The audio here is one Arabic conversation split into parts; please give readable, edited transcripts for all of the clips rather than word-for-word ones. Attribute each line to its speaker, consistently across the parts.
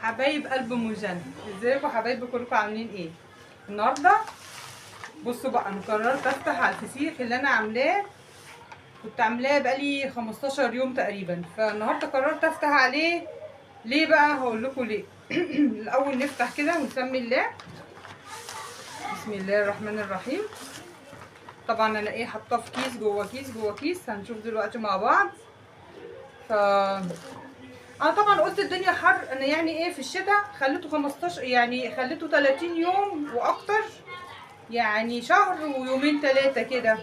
Speaker 1: حبايب قلب ام جنى، ازيكم حبايبي كلكم عاملين ايه؟ النهارده بصوا بقى، انا قررت افتح على الفسيخ اللي انا عاملاه. كنت عاملاه بقالي 15 يوم تقريبا، فالنهارده قررت افتح عليه. ليه بقى؟ هقول لكم ليه. الاول نفتح كده ونسمي الله. بسم الله الرحمن الرحيم. طبعا انا حاطاه في كيس جوه كيس جوه كيس، هنشوف دلوقتي مع بعض. ف انا طبعا قلت الدنيا حر، انا في الشتاء خليته 15، خليته 30 يوم واكتر، شهر ويومين 3 كده.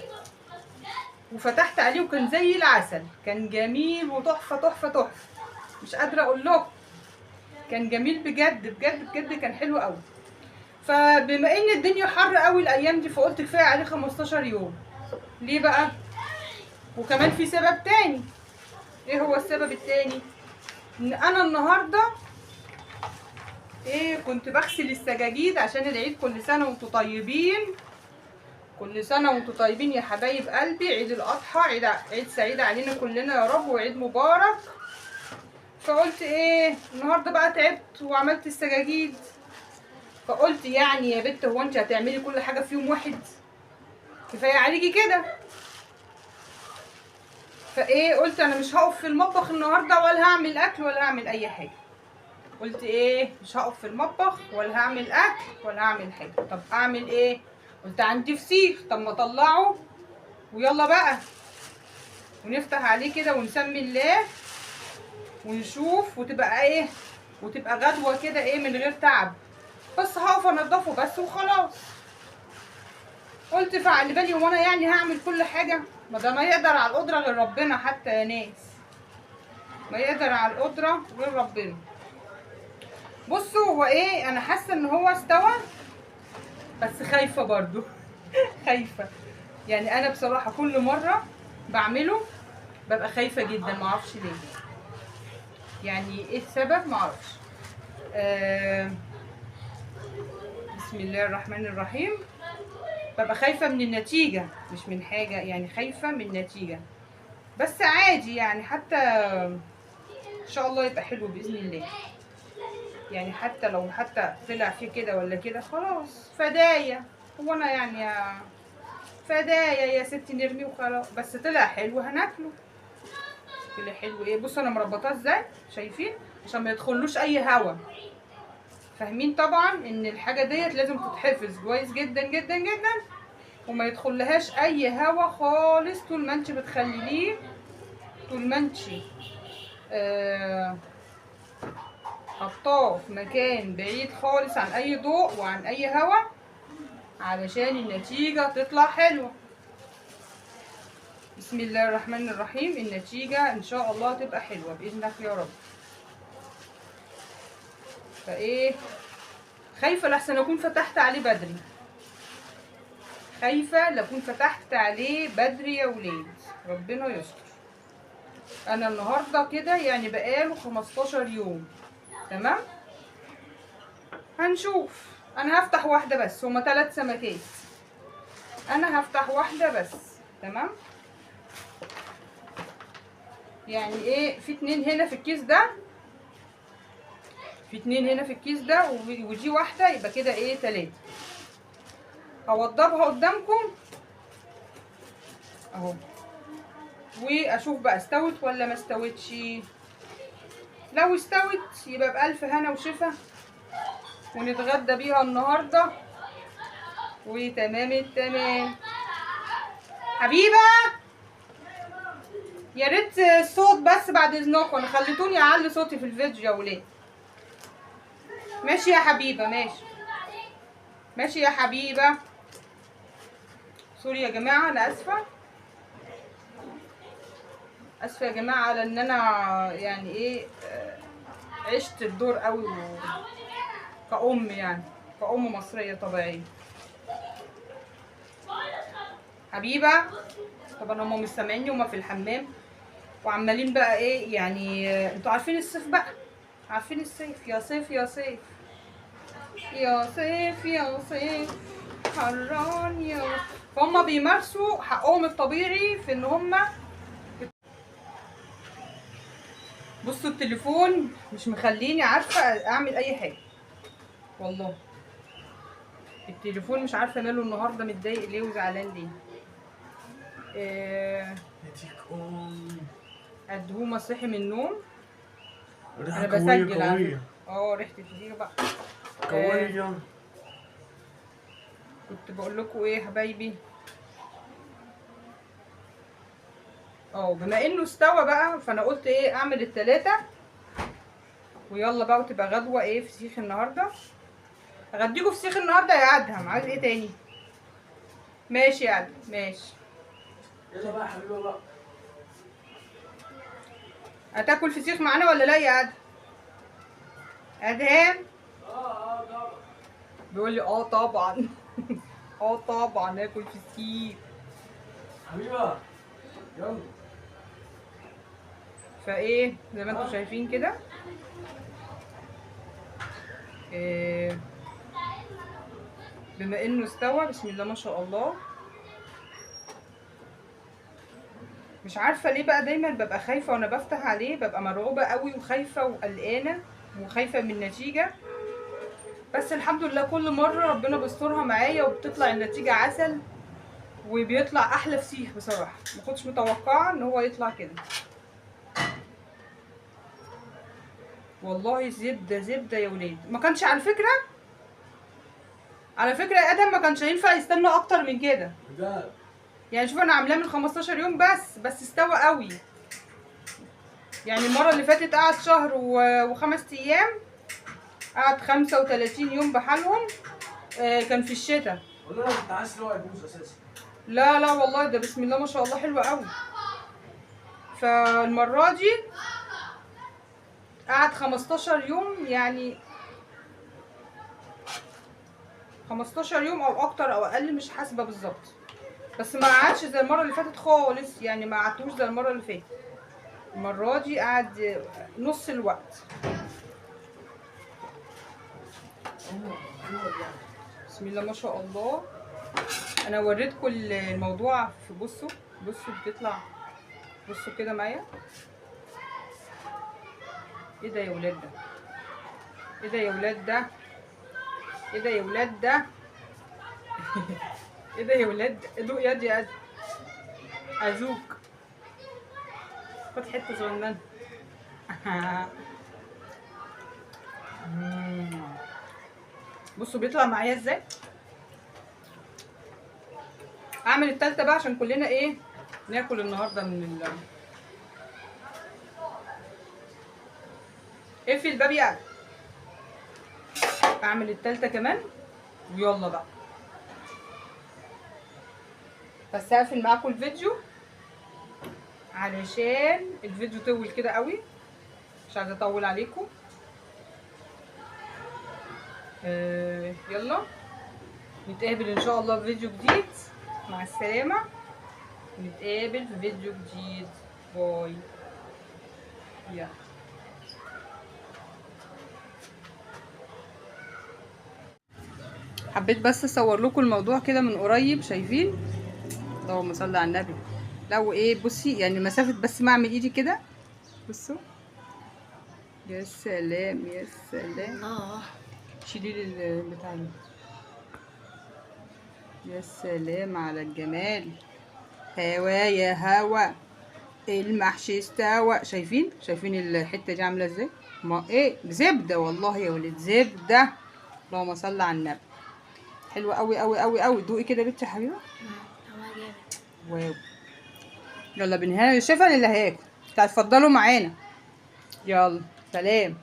Speaker 1: وفتحت عليه وكان زي العسل، كان جميل وتحفه تحفه تحفه، مش قادره اقول لكم. كان جميل بجد بجد بجد، كان حلو قوي. فبما ان الدنيا حر قوي الايام دي، فقلت كفايه عليه 15 يوم. ليه بقى؟ وكمان في سبب تاني. ايه هو السبب التاني؟ ان انا النهارده كنت بغسل السجاجيد عشان العيد. كل سنه وانتم طيبين، كل سنه وانتم طيبين يا حبايب قلبي. عيد الاضحى عيد سعيد علينا كلنا يا رب، وعيد مبارك. فقلت النهارده بقى تعبت وعملت السجاجيد، فقلت يا بنت، هو انت هتعملي كل حاجه في يوم واحد؟ كفايه عليكي كده. قلت انا مش هقف في المطبخ النهارده، ولا هعمل اكل ولا هعمل اي حاجه. قلت مش هقف في المطبخ ولا هعمل اكل ولا هعمل حاجه. طب اعمل ايه؟ قلت عندي فسيخ، طب ما اطلعه ويلا بقى ونفتح عليه كده ونسمي الله ونشوف، وتبقى وتبقى غدوه كده من غير تعب. بس هقف انضفه بس وخلاص. قلت فعلى بالي، وانا هعمل كل حاجه؟ ما يقدر على القدره غير ربنا، حتى يا ناس ما يقدر على القدره غير ربنا. بصوا هو انا حاسه ان هو استوى، بس خايفه برضو. خايفه. انا بصراحه كل مره بعمله ببقى خايفه جدا، معرفش ليه. ايه السبب؟ معرفش. بسم الله الرحمن الرحيم. ببقى خايفه من النتيجه، مش من حاجه، خايفه من النتيجه. بس عادي، حتى ان شاء الله يبقى حلو باذن الله. حتى لو طلع فيه كده ولا كده، خلاص فدايه. هو انا فدايه يا ستي، نرميه وخلاص. بس طلع حلو هناكله. طلع حلو. بصوا انا مربطاه ازاي، شايفين؟ عشان ما يدخلوش اي هوا. فاهمين طبعا ان الحاجه ديت لازم تتحفظ كويس جدا جدا جدا، وما يدخلهاش اي هوا خالص. طول ما انت بتخليه، طول ما انت حطاه في مكان بعيد خالص عن اي ضوء وعن اي هوا، علشان النتيجه تطلع حلوه. بسم الله الرحمن الرحيم. النتيجه ان شاء الله تبقى حلوه باذنك يا رب. خايفه لحسن اكون فتحت عليه بدري، خايفه لاكون فتحت عليه بدري يا ولاد. ربنا يستر. انا النهارده كده بقاله 15 يوم. تمام، هنشوف. انا هفتح واحده بس، هما 3 سمكات. انا هفتح واحده بس. تمام. في 2 هنا في الكيس ده، في 2 هنا في الكيس ده، ودي واحده، يبقى كده 3. هوضبها قدامكم اهو، واشوف بقى استوت ولا ما استوتش. لو استوت يبقى بألف هنا وشفا، ونتغدى بيها النهارده وتمام التمام. حبيبه، يا ريت الصوت بس بعد اذنكم، انا خليتوني اعلي صوتي في الفيديو يا ولاد. ماشي يا حبيبه، ماشي ماشي يا حبيبه. سوري يا جماعه، انا اسفه، اسفه يا جماعه على ان انا عشت الدور قوي كأم، كأم مصريه طبيعيه. حبيبه، طبعا هما مش سامعيني، هما في الحمام وعمالين بقى انتوا عارفين الصيف بقى، عارفين الصيف. يا صيف يا صيف يا صيف يا صيف حران يا. فهم بيمارسوا حقهم الطبيعي في ان هم بصوا التليفون مش مخليني عارفه اعمل اي حاجه والله. التليفون مش عارفه ماله النهارده متضايق ليه وزعلان ليه. قدهومه صحي من النوم. انا بسجل على فكره. ريحه الفسيخ بقى قويه. كنت بقول لكم ايه يا حبايبي. بما انه استوى بقى فانا قلت ايه اعمل التلاتة ويلا بقى، وتبقى غدوه ايه فسيخ النهارده. اغديكوا فسيخ النهارده يا ادهم، عايز ايه تاني؟ ماشي يا ادهم ماشي.
Speaker 2: يلا بقى يا حبيبي بقى.
Speaker 1: هتاكل فسيخ معانا ولا لا يا ادهم؟ ادهم
Speaker 2: طبعا.
Speaker 1: بيقول لي طبعا. طبعا اكل فسيخ
Speaker 2: حبيبه يلا.
Speaker 1: فايه زي ما انتم شايفين كده. بما انه استوى بسم الله ما شاء الله. مش عارفه ليه بقى دايما ببقى خايفه وانا بفتح عليه، ببقى مرعوبه قوي وخايفه وقلقانه وخايفه من النتيجه. بس الحمد لله كل مره ربنا بيسترها معايا وبتطلع النتيجه عسل، وبيطلع احلى فسيخ بصراحه. ما كنتش متوقعه ان هو يطلع كده والله. زبده يا ولاد. ما كانش على فكره يا ادم ما كانش ينفع يستنى اكتر من كده. يعني شوف انا عاملاه من 15 يوم بس استوى قوي. يعني المره اللي فاتت قعد شهر و5 ايام، قعد 35 يوم بحالهم. كان في الشتاء.
Speaker 2: والله انا كنت حاسس ان هو هيبوظ اساسا.
Speaker 1: لا والله ده بسم الله ما شاء الله حلو قوي. فالمره دي قعد 15 يوم، يعني 15 يوم او اكتر او اقل مش حاسبه بالظبط. بس ما قعدش زي المره اللي فاتت خالص، يعني ما قعدتوش زي المره اللي فاتت. المره دي قعد نص الوقت. بسم الله ما شاء الله. انا وريتكم الموضوع في بصوا بتطلع. بصوا كده معايا. ايه ده يا ولاد ده؟ ايه ده يا ولاد ده؟ ايه ده يا ولاد ده؟ ايه ده يا ولاد؟ ادوق يدي يا ازوق. خد حته صغننه. بصوا بيطلع معايا ازاي. اعمل التالتة بقى عشان كلنا ايه ناكل النهارده من اقفل الباب يعني. اعمل التالتة كمان ويلا بقى. بس هقفل معاكم الفيديو علشان الفيديو طول كده قوي، مش عايزه اطول عليكم. يلا نتقابل ان شاء الله في فيديو جديد. مع السلامه، نتقابل في فيديو جديد. باي. يلا. حبيت بس اصور لكم الموضوع كده من قريب. شايفين؟ اللهم صل على النبي. لو ايه بصي يعني مسافه بس ما اعمل ايدي كده. بصوا يا سلام يا سلام. شيلي لي البتاع ده. يا سلام على الجمال. هوا يا هوا المحشي استوى. شايفين الحته دي عامله ازاي؟ ما ايه زبده والله يا ولد، زبده. اللهم صل على النبي. حلوه قوي قوي قوي قوي. دوقي كده يا بنتي يا حبيبه.
Speaker 3: هو جامد.
Speaker 1: واو. يلا بالهنا. شايفه اللي هياكل. اتفضلوا معانا. يلا سلام.